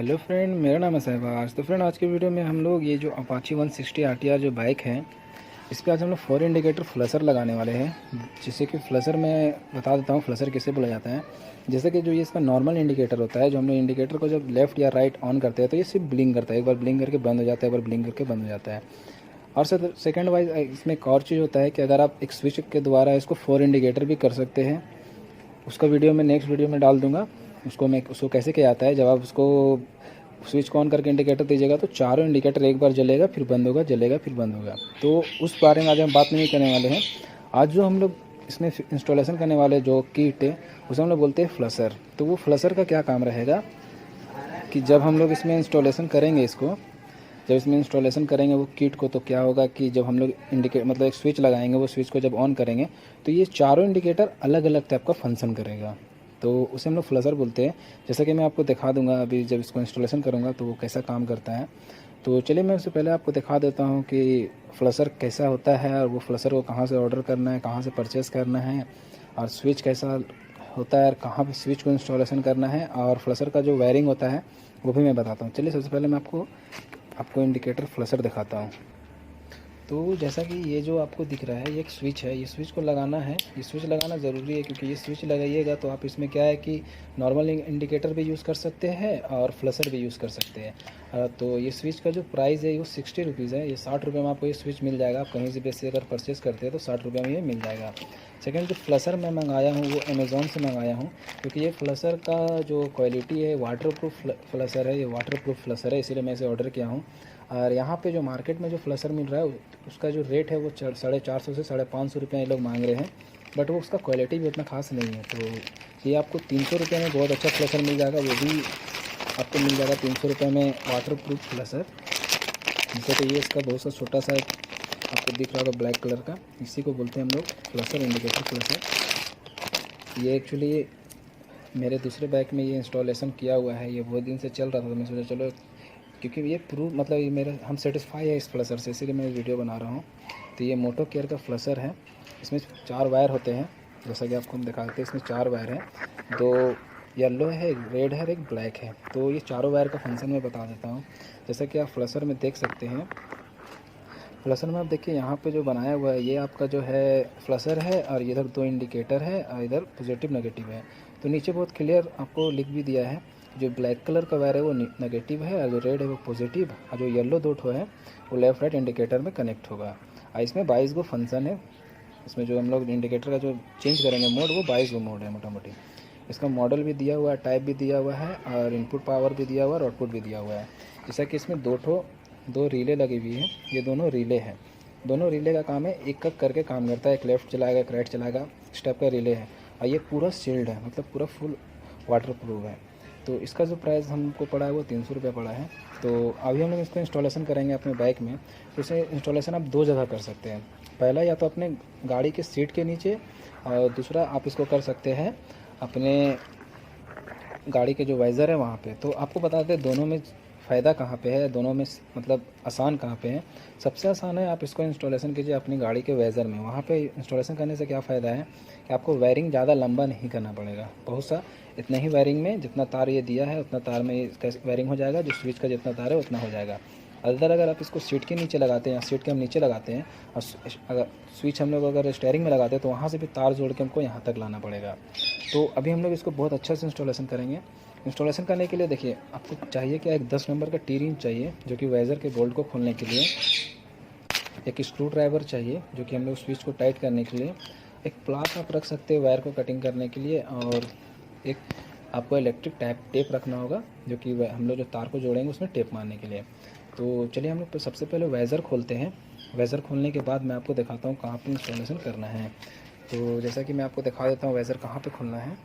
Hello friend, मेरा नाम है सहबाज। तो फ्रेंड, आज के वीडियो में हम लोग ये जो अपाची 160 आरटीआर जो बाइक है, इस पर आज हम लोग 4 इंडिकेटर फ्लशर लगाने वाले हैं। जैसे कि फ्लशर मैं बता देता हूँ फ्लशर किसे बोला जाता है। जैसे कि जो ये इसका नॉर्मल इंडिकेटर होता है, जो हम लोग इंडिकेटर को जब लेफ्ट या राइट ऑन करते हैं तो ये सिर्फ ब्लिंक करता है, एक बार ब्लिंक करके बंद हो जाता है, एक बार ब्लिंक करके बंद हो जाता है। और सेकेंड वाइज इसमें एक और चीज़ होता है कि अगर आप एक स्विच के द्वारा इसको 4 इंडिकेटर भी कर सकते हैं। उसका वीडियो मैं नेक्स्ट वीडियो में डाल दूंगा। उसको कैसे किया जाता है। जब आप उसको स्विच को ऑन करके इंडिकेटर दीजिएगा तो चारों इंडिकेटर एक बार जलेगा, फिर बंद होगा, जलेगा, फिर बंद होगा। तो उस बारे में आज हम बात नहीं करने वाले हैं। आज जो हम लोग इसमें इंस्टॉलेशन करने वाले जो किट है उसे हम लोग बोलते हैं फ्लशर। तो वो फ्लशर का क्या काम रहेगा कि जब हम लोग इसमें इंस्टॉलेशन करेंगे जब इसमें इंस्टॉलेशन करेंगे वो किट को, तो क्या होगा कि जब हम लोग मतलब एक स्विच लगाएंगे, वो स्विच को जब ऑन करेंगे तो ये चारों इंडिकेटर अलग अलग टाइप का फंक्शन करेगा। तो उसे हम लोग फ्लशर बोलते हैं। जैसा कि मैं आपको दिखा दूंगा अभी जब इसको इंस्टॉलेशन करूंगा तो वो कैसा काम करता है। तो चलिए मैं उससे पहले आपको दिखा देता हूँ कि फ्लशर कैसा होता है और वो फ्लशर को कहाँ से ऑर्डर करना है, कहाँ से परचेज़ करना है, और स्विच कैसा होता है और कहाँ पे स्विच को इंस्टॉलेशन करना है, और फ्लशर का जो वायरिंग होता है वो भी मैं बताता हूँ। चलिए सबसे पहले मैं आपको इंडिकेटर फ्लशर दिखाता हूँ। तो जैसा कि ये जो आपको दिख रहा है ये एक स्विच है, ये स्विच को लगाना है। ये स्विच लगाना ज़रूरी है क्योंकि ये स्विच लगाइएगा तो आप इसमें क्या है कि नॉर्मल इंडिकेटर भी यूज़ कर सकते हैं और फ्लशर भी यूज़ कर सकते हैं। तो ये स्विच का जो प्राइस है वो 60 रुपीज़ है। ये 60 रुपये में आपको ये स्विच मिल जाएगा। आप कहीं से भी अगर परचेज़ करते हैं तो 60 रुपये में ये मिल जाएगा। सेकेंड, जो फ्लशर मैं मंगाया हूँ वो अमेज़ॉन से मंगाया हूँ क्योंकि ये फ्लशर का जो क्वालिटी है वाटरप्रूफ फ्लशर है। ये वाटरप्रूफ फ्लशर है, इसीलिए मैं इसे ऑर्डर किया हूँ। और यहाँ पे जो मार्केट में जो फ्लशर मिल रहा है उसका जो रेट है वो 450 से 550 रुपये ये लोग मांग रहे हैं, बट वो उसका क्वालिटी भी उतना खास नहीं है। तो ये आपको 300 रुपये में बहुत अच्छा फ्लशर मिल जाएगा। वो भी आपको मिल जाएगा 300 रुपये में वाटरप्रूफ फ्लशर। जैसे कि ये इसका बहुत सा छोटा सा आपको दिख रहा होगा ब्लैक कलर का, इसी को बोलते हैं हम लोग फ्लशर, इंडिकेटर फ्लशर। ये एक्चुअली मेरे दूसरे बाइक में ये इंस्टॉलेशन किया हुआ है। ये बहुत दिन से चल रहा था तो मैं सोचा चलो, क्योंकि ये प्रूफ मतलब ये मेरे हम सेटिस्फाई है इस फ्लशर से, इसीलिए मैं वीडियो बना रहा हूँ। तो ये मोटो केयर का फ्लशर है। इसमें 4 वायर होते हैं, जैसा कि आपको हम दिखाते हैं। इसमें 4 वायर हैं, 2 येलो है, एक रेड है, एक ब्लैक है। तो ये चारों वायर का फंक्शन मैं बता देता हूँ। जैसा कि आप फ्लशर में देख सकते हैं, फ्लशर में आप देखिए यहाँ पे जो बनाया हुआ है ये आपका जो है फ्लशर है, और इधर 2 इंडिकेटर है और इधर पॉजिटिव नेगेटिव है। तो नीचे बहुत क्लियर आपको लिख भी दिया है, जो ब्लैक कलर का वायर है वो नेगेटिव है और जो रेड है वो पॉजिटिव, और जो येलो दो ठो है वो लेफ़्ट राइट इंडिकेटर में कनेक्ट होगा। और इसमें 22 गो फंक्शन है। इसमें जो हम लोग इंडिकेटर का जो चेंज करेंगे मोड, वो 22 गो मोड है मोटा मोटी। इसका मॉडल भी दिया हुआ है, टाइप भी दिया हुआ है, और इनपुट पावर भी दिया हुआ है और आउटपुट भी दिया हुआ है। जैसा कि इसमें 2 रिले लगी हुई है। ये दोनों रिले हैं। दोनों रिले का काम है, एक एक करके काम करता है। एक लेफ़्ट चलाएगा, एक राइट चलाएगा, इस टाइप का रिले है। और ये पूरा सील्ड है, मतलब पूरा फुल वाटर प्रूफ है। तो इसका जो प्राइस हमको पड़ा है वो 300 रुपये पड़ा है। तो अभी हम लोग इसको इंस्टॉलेशन करेंगे अपने बाइक में। तो इसे इंस्टॉलेशन आप 2 जगह कर सकते हैं। पहला या तो अपने गाड़ी के सीट के नीचे, और दूसरा आप इसको कर सकते हैं अपने गाड़ी के जो वाइज़र है वहाँ पे। तो आपको बता दें दोनों में फ़ायदा कहाँ पे है, दोनों में मतलब आसान कहाँ पे है। सबसे आसान है आप इसको इंस्टॉलेशन कीजिए अपनी गाड़ी के वाइज़र में। वहाँ पे इंस्टॉलेशन करने से क्या फ़ायदा है कि आपको वायरिंग ज़्यादा लंबा नहीं करना पड़ेगा। बहुत सा इतना ही वायरिंग में, जितना तार ये दिया है उतना तार में इसका वायरिंग हो जाएगा। जो स्विच का जितना तार है उतना हो जाएगा। अगर आप इसको सीट के नीचे लगाते हैं या सीट के हम नीचे लगाते हैं, और अगर स्विच हम लोग अगर स्टेयरिंग में लगाते हैं तो वहाँ से भी तार जोड़ के हमको यहाँ तक लाना पड़ेगा। तो अभी हम लोग इसको बहुत अच्छा से इंस्टॉलेशन करेंगे। इंस्टॉलेशन करने के लिए देखिए आपको चाहिए क्या, एक 10 नंबर का टी रिंग चाहिए जो कि वाइज़र के बोल्ट को खोलने के लिए। एक स्क्रू ड्राइवर चाहिए जो कि हम लोग स्विच को टाइट करने के लिए। एक प्लास आप रख सकते हैं वायर को कटिंग करने के लिए। और एक आपको इलेक्ट्रिक टेप रखना होगा जो कि हम लोग जो तार को जोड़ेंगे उसमें टेप मारने के लिए। तो चलिए हम लोग सबसे पहले वाइज़र खोलते हैं। वाइज़र खोलने के बाद मैं आपको दिखाता हूँ कहाँ पे इंस्टॉलेशन करना है। तो जैसा कि मैं आपको दिखा देता हूँ वाइज़र कहाँ पे खोलना है।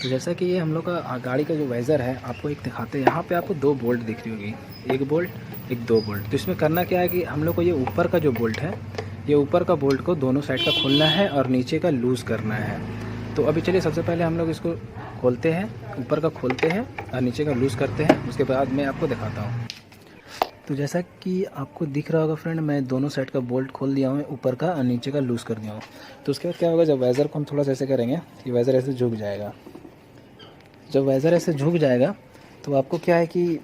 तो जैसा कि ये हम लोग का गाड़ी का जो वाइज़र है आपको एक दिखाते हैं। यहाँ पे आपको 2 बोल्ट दिख रही होगी, एक बोल्ट, एक 2 बोल्ट। तो इसमें करना क्या है कि हम लोग को ये ऊपर का जो बोल्ट है, ये ऊपर का बोल्ट को दोनों साइड का खोलना है और नीचे का लूज़ करना है। तो अभी चलिए सबसे पहले हम लोग इसको खोलते हैं, ऊपर का खोलते हैं और नीचे का लूज़ करते हैं। उसके बाद मैं आपको दिखाता हूँ। तो जैसा कि आपको दिख रहा होगा फ्रेंड, मैं दोनों साइड का बोल्ट खोल दिया हूँ, ऊपर का और नीचे का लूज़ कर दिया हूँ। तो उसके बाद क्या होगा, जब वाइज़र को हम थोड़ा सा ऐसे करेंगे, ये वाइज़र ऐसे झुक जाएगा। जब वाइज़र ऐसे झुक जाएगा तो आपको क्या है कि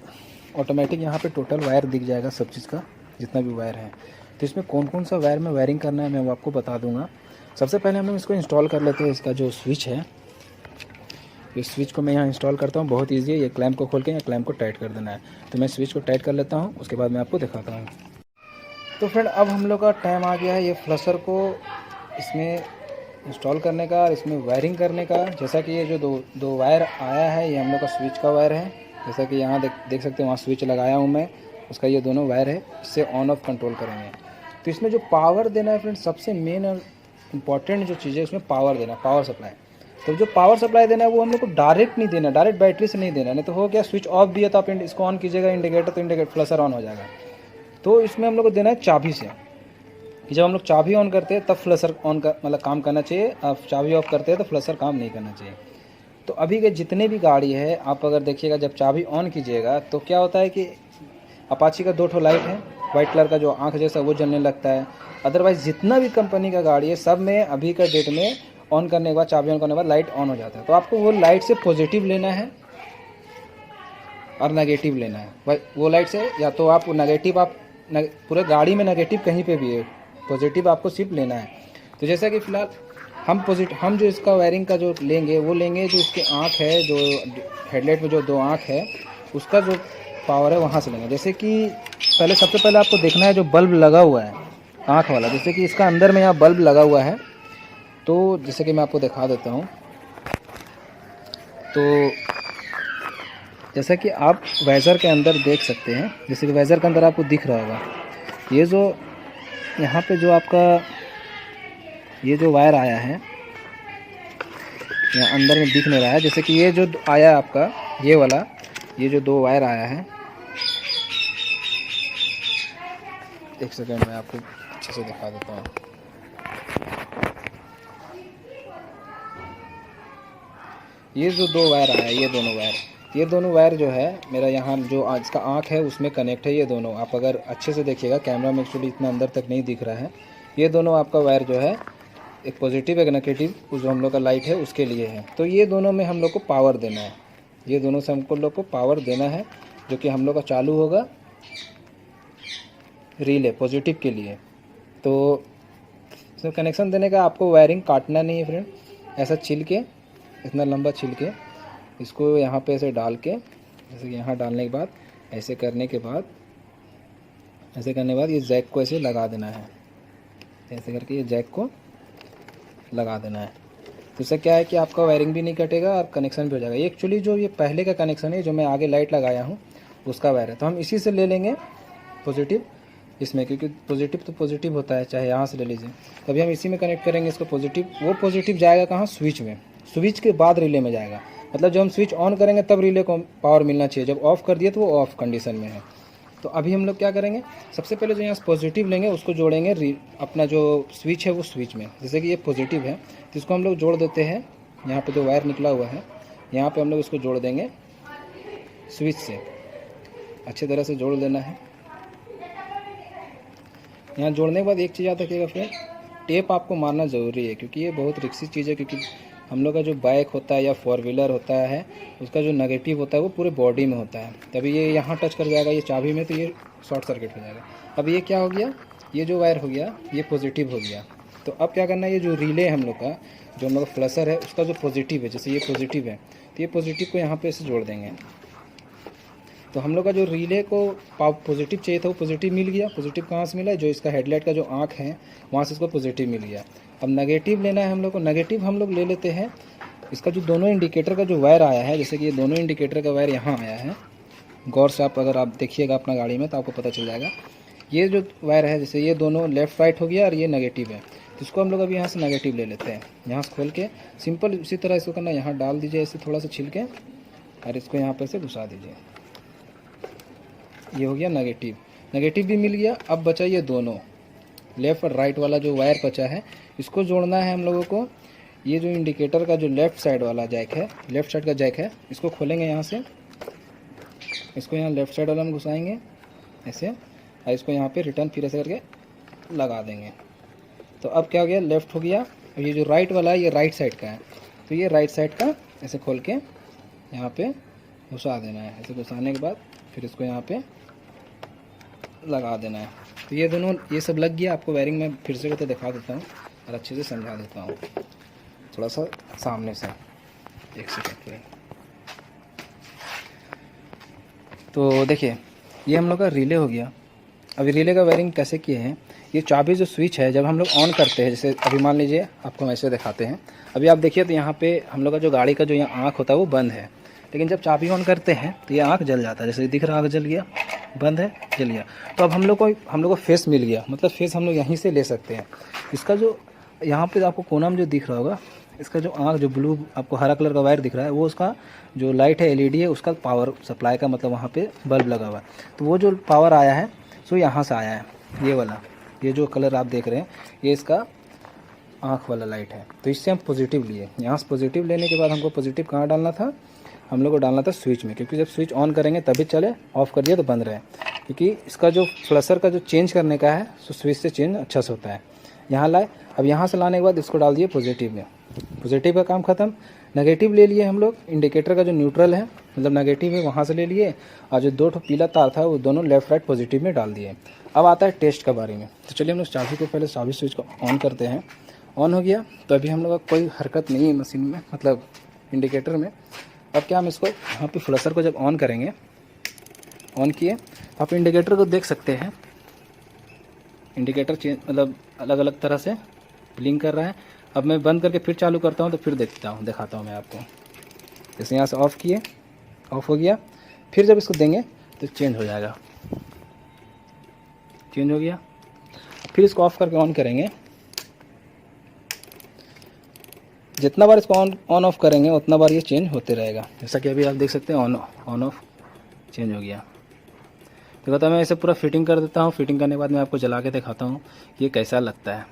ऑटोमेटिक यहाँ पे टोटल वायर दिख जाएगा सब चीज़ का, जितना भी वायर है। तो इसमें कौन कौन सा वायर में वायरिंग करना है मैं वो आपको बता दूंगा। सबसे पहले हम लोग इसको इंस्टॉल कर लेते हैं। इसका जो स्विच है, इस स्विच को मैं यहाँ इंस्टॉल करता हूँ। बहुत ईजी है, ये क्लैंप को खोल के या क्लैंप को टाइट कर देना है। तो मैं स्विच को टाइट कर लेता हूँ, उसके बाद मैं आपको दिखाता हूँ। तो फ्रेंड अब हम लोग का टाइम आ गया है ये फ्लशर को इसमें इंस्टॉल करने का और इसमें वायरिंग करने का। जैसा कि ये जो दो वायर आया है, ये हम लोग का स्विच का वायर है। जैसा कि यहाँ देख सकते हैं, वहाँ स्विच लगाया हूँ मैं, उसका ये दोनों वायर है, इससे ऑन ऑफ कंट्रोल करेंगे। तो इसमें जो पावर देना है फ्रेंड, सबसे मेन और इम्पॉर्टेंट जो चीज़ है इसमें पावर देना, पावर सप्लाई। तो जो पावर सप्लाई देना है वो हम लोग को डायरेक्ट नहीं देना, डायरेक्ट बैटरी से नहीं देना। नहीं तो हो गया स्विच ऑफ भी है तो आप इसको ऑन कीजिएगा इंडिकेटर, तो इंडिकेटर फ्लशर ऑन हो जाएगा। तो इसमें हम लोग को देना है चाबी से, कि जब हम लोग चाबी ऑन करते हैं तब फ्लशर ऑन कर मतलब काम करना चाहिए। आप चाबी ऑफ करते हैं तो फ्लशर काम नहीं करना चाहिए। तो अभी के जितने भी गाड़ी है, आप अगर देखिएगा जब चाबी ऑन कीजिएगा तो क्या होता है कि अपाची का 2 ठो लाइट है, वाइट कलर का जो आँख जैसा, वो जलने लगता है। अदरवाइज़ जितना भी कंपनी का गाड़ी है सब में अभी का डेट में ऑन करने के बाद, चाबी ऑन करने के बाद लाइट ऑन हो जाता है। तो आपको वो लाइट से पॉजिटिव लेना है और नेगेटिव लेना है। वो लाइट से या तो आप नेगेटिव, आप पूरे गाड़ी में नेगेटिव कहीं पे भी है, पॉजिटिव आपको सिर्फ लेना है। तो जैसा कि फ़िलहाल हम जो इसका वायरिंग का जो लेंगे वो लेंगे, जो इसकी आँख है, जो हेडलाइट में जो 2 आँख है उसका जो पावर है वहाँ से लेंगे। जैसे कि सबसे पहले आपको देखना है जो बल्ब लगा हुआ है आँख वाला, जैसे कि इसका अंदर में यहाँ बल्ब लगा हुआ है। तो जैसे कि मैं आपको दिखा देता हूँ। तो जैसा कि आप वाइज़र के अंदर देख सकते हैं, जैसे कि वाइज़र के अंदर आपको दिख रहा होगा, ये जो यहाँ पे जो आपका ये जो वायर आया है यहाँ अंदर में दिख नहीं रहा है। जैसे कि ये जो आया आपका ये वाला, ये जो 2 वायर आया है, एक सेकंड में आपको अच्छे से दिखा देता हूँ। ये जो 2 वायर आया है, ये दोनों वायर जो है मेरा यहाँ जो इसका आँख है उसमें कनेक्ट है। ये दोनों आप अगर अच्छे से देखिएगा, कैमरा में एक्चुअली इतना अंदर तक नहीं दिख रहा है। ये दोनों आपका वायर जो है, एक पॉजिटिव एक नेगेटिव, जो हम लोग का लाइट है उसके लिए है। तो ये दोनों में हम लोग को पावर देना है, ये दोनों से हमको लोग को पावर देना है, जो कि हम लोग का चालू होगा रिले पॉजिटिव के लिए। तो इसमें कनेक्शन देने का आपको वायरिंग काटना नहीं है फ्रेंड, ऐसा छिल के, इतना लंबा छिल के इसको यहाँ पे ऐसे डाल के, जैसे कि यहाँ डालने के बाद ऐसे करने के बाद, ऐसे करने के बाद ये जैक को ऐसे लगा देना है। ऐसे करके ये जैक को लगा देना है। तो इससे क्या है कि आपका वायरिंग भी नहीं कटेगा और कनेक्शन भी हो जाएगा। ये एक्चुअली जो ये पहले का कनेक्शन है, जो मैं आगे लाइट लगाया हूँ उसका वायर है। तो हम इसी से ले लेंगे पॉजिटिव इसमें, क्योंकि पॉजिटिव तो पॉजिटिव होता है, चाहे यहाँ से ले लीजिए। तभी हम इसी में कनेक्ट करेंगे इसको पॉजिटिव। वो पॉजिटिव जाएगा कहाँ? स्विच में, स्विच के बाद रिले में जाएगा। मतलब जब हम स्विच ऑन करेंगे तब रिले को पावर मिलना चाहिए, जब ऑफ़ कर दिए तो वो ऑफ कंडीशन में है। तो अभी हम लोग क्या करेंगे, सबसे पहले जो यहाँ से पॉजिटिव लेंगे उसको जोड़ेंगे अपना जो स्विच है वो स्विच में। जैसे कि ये पॉजिटिव है तो इसको हम लोग जोड़ देते हैं, यहाँ पे जो वायर निकला हुआ है यहाँ पे हम लोग इसको जोड़ देंगे स्विच से, अच्छे तरह से जोड़ देना है। यहाँ जोड़ने के बाद एक चीज़ याद रखिएगा फ्रेंड, टेप आपको मारना ज़रूरी है, क्योंकि ये बहुत रिक्सी चीज़ है। क्योंकि हम लोग का जो बाइक होता है या 4 व्हीलर होता है, उसका जो नेगेटिव होता है वो पूरे बॉडी में होता है। तभी ये यहाँ टच कर जाएगा ये चाबी में, तो ये शॉर्ट सर्किट हो जाएगा। अब ये क्या हो गया, ये जो वायर हो गया ये पॉजिटिव हो गया। तो अब क्या करना है, ये जो रिले हम लोग का, जो हम लोग का फ्लशर है उसका जो पॉजिटिव है, जैसे ये पॉजिटिव है तो ये पॉजिटिव को यहाँ पर ऐसे जोड़ देंगे। तो हम लोग का जो रिले को पॉजिटिव चाहिए था वो पॉजिटिव मिल गया। पॉजिटिव कहाँ से मिला? जो इसका हेडलाइट का जो आँख है वहाँ से इसको पॉजिटिव मिल गया। अब नेगेटिव लेना है हम लोग को। नेगेटिव हम लोग ले लेते हैं, इसका जो दोनों इंडिकेटर का जो वायर आया है, जैसे कि ये दोनों इंडिकेटर का वायर यहाँ आया है, गौर से अगर आप देखिएगा अपना गाड़ी में तो आपको पता चल जाएगा। ये जो वायर है, जैसे ये दोनों लेफ़्ट राइट हो गया और ये नेगेटिव है, तो इसको हम लोग अभी यहाँ से नेगेटिव ले लेते हैं। यहाँ से खोल के सिंपल उसी तरह इसको करना, यहाँ डाल दीजिए ऐसे थोड़ा सा छिल के और इसको यहाँ पर से घुसा दीजिए। ये हो गया नेगेटिव, नेगेटिव भी मिल गया। अब बचा ये दोनों लेफ़्ट और राइट वाला जो वायर बचा है, इसको जोड़ना है हम लोगों को। ये जो इंडिकेटर का जो लेफ़्ट साइड वाला जैक है, लेफ़्ट साइड का जैक है, इसको खोलेंगे यहाँ से, इसको यहाँ लेफ़्ट साइड वाला में घुसाएंगे ऐसे, और इसको यहाँ पे रिटर्न फिर ऐसे करके लगा देंगे। तो अब क्या हो गया, लेफ़्ट हो गया। और ये जो राइट वाला है ये राइट साइड का है, तो ये राइट साइड का ऐसे खोल के यहाँ पे घुसा देना है। ऐसे घुसाने के बाद फिर इसको यहाँ पे लगा देना है। तो ये दोनों ये सब लग गया। आपको वायरिंग में फिर से तो दिखा देता हूँ और अच्छे से समझा देता हूँ, थोड़ा सा सामने से। एक सेकंड पे। तो देखिए ये हम लोग का रिले हो गया। अभी रिले का वायरिंग कैसे किए हैं, ये चाबी जो स्विच है जब हम लोग ऑन करते हैं, जैसे अभी मान लीजिए आपको हम ऐसे दिखाते हैं। अभी आप देखिए तो यहाँ पे हम लोग का जो गाड़ी का जो यहाँ आँख होता है वो बंद है, लेकिन जब चाबी ऑन करते हैं तो ये आँख जल जाता है। जैसे दिख रहा आँख जल गया, बंद है, जल गया। तो अब हम लोग को फेस मिल गया, मतलब फेस हम लोग यहीं से ले सकते हैं। इसका जो यहाँ पे आपको कोना में जो दिख रहा होगा, इसका जो आँख जो ब्लू आपको हरा कलर का वायर दिख रहा है, वो उसका जो लाइट है एलईडी है, उसका पावर सप्लाई का मतलब वहाँ पे बल्ब लगा हुआ है। तो वो जो पावर आया है सो यहाँ से आया है, ये वाला, ये जो कलर आप देख रहे हैं ये इसका आँख वाला लाइट है। तो इससे हम पॉजिटिव लिए। यहाँ से पॉजिटिव लेने के बाद हमको पॉजिटिव कहाँ डालना था, हम लोग को डालना था स्विच में, क्योंकि जब स्विच ऑन करेंगे तभी चले, ऑफ़ कर दिया तो बंद रहे। क्योंकि इसका जो फ्लशर का जो चेंज करने का है तो स्विच से चेंज अच्छा से होता है। यहाँ लाए, अब यहाँ से लाने के बाद इसको डाल दिए पॉजिटिव में, पॉजिटिव का काम ख़त्म। नेगेटिव ले लिए हम लोग, इंडिकेटर का जो न्यूट्रल है मतलब नेगेटिव है वहाँ से ले लिए, और जो दो पीला तार था वो दोनों लेफ्ट राइट पॉजिटिव में डाल दिए। अब आता है टेस्ट का बारे में। तो चलिए हम लोग चाबी को पहले चाबी स्विच को ऑन करते हैं। ऑन हो गया तो अभी हम लोग का कोई हरकत नहीं है मशीन में, मतलब इंडिकेटर में। अब क्या हम इसको यहाँ पे फ्लशर को जब ऑन करेंगे, ऑन किए तो आप इंडिकेटर को देख सकते हैं, इंडिकेटर चेंज मतलब अलग अलग तरह से ब्लिंक कर रहा है। अब मैं बंद करके फिर चालू करता हूँ तो फिर दिखाता हूँ मैं आपको। जैसे यहाँ से ऑफ़ किए, ऑफ़ हो गया, फिर जब इसको देंगे तो चेंज हो जाएगा, चेंज हो गया। फिर इसको ऑफ़ करके ऑन करेंगे, जितना बार इसको ऑन ऑफ करेंगे उतना बार ये चेंज होते रहेगा। जैसा कि अभी आप देख सकते हैं ऑन ऑफ चेंज हो गया। तो मैं इसे पूरा फिटिंग कर देता हूँ। फिटिंग करने के बाद मैं आपको जला के दिखाता हूँ कि ये कैसा लगता है।